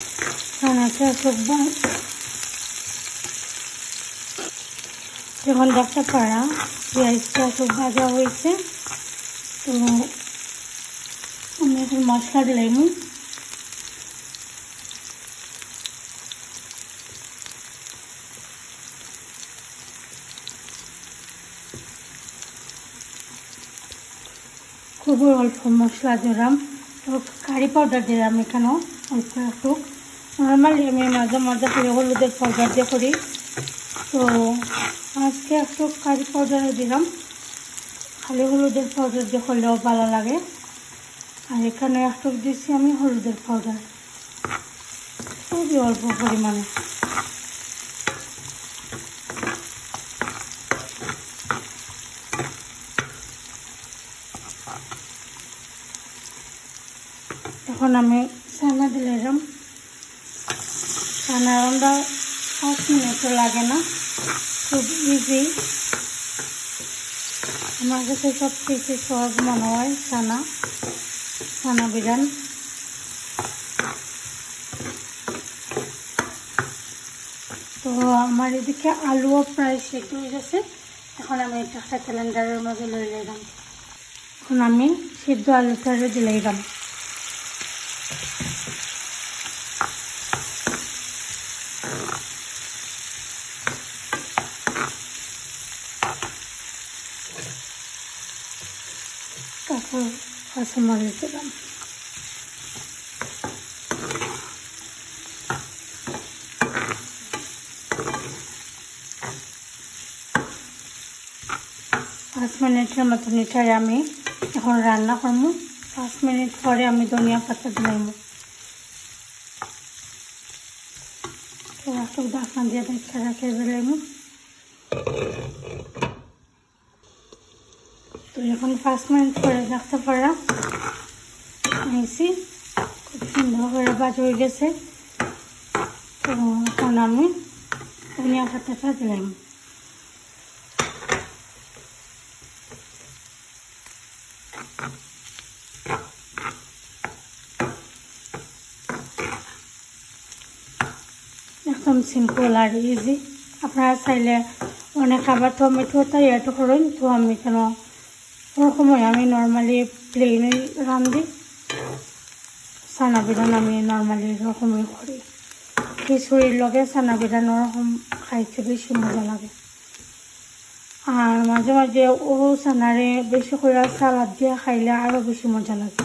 ছানাটা সববার যখন দেখতে পারা পেঁয়াজটা সব ভাজা হয়েছে, তো আমি এখন মশলা দিলাম। খুব অল্প মশলা দিলাম, তো কারি পাউডার দিলাম এখানেও অল্প একটু। নর্মালি আমি মাঝে মাঝে খালি হলুদের পাউডার দিয়ে করি, তো আজকে একটু কারি পাউডারও দিলাম। খালি হলুদের পাউডার দিয়ে করলেও ভালো লাগে। আর এখানে একটু দিচ্ছি আমি হলুদের পাউডার, খুবই অল্প পরিমাণে। এখন আমি ছানা দিলাম। ছানা রান্না 5 মিনিটও লাগে না, খুব ইজি। আমার কাছে সবথেকে সহজ মনে হয় ছানা বিরান। তো আমার এদিকে আলুও প্রায় সেদ্ধ হয়ে গেছে। এখন আমি একটা সিলিন্ডারের মধ্যে লয়ে নিলাম। এখন আমি সিদ্ধ আলুটারে দিলাম। তারপর কাঁচামরিচ দিলাম। পাঁচ মিনিটের মতো নিটারে আমি এখন রান্না করব। 5 মিনিট পরে আমি ধনিয়া পাতা দিলাম। একটু ঢাকনা দিয়ে দেখে রাখে দিলাম। তো এখন 5 মিনিট পরে দেখতে পারা নিয়েছি, খুব সুন্দর করে ভাজা হয়ে গেছে। তো এখন আমি ধনিয়া পাতাটা দিলাম। একদম সিম্পল আর ইজি। আপনারা চাইলে অনেক আবার টমেটো তাই এত করেন, তো আমি কেন ওরকমই আমি নর্মালি প্লেনই রান্ধি। ছানা বিরান আমি নর্মালি এরকমই করি। খিচুড়ির লগে ছানা বিরান ওরকম খাইতে বেশি মজা লাগে। আর মাঝে মাঝে ও ছানারে বেশি করে সালাদ দিয়ে খাইলে আরও বেশি মজা লাগে।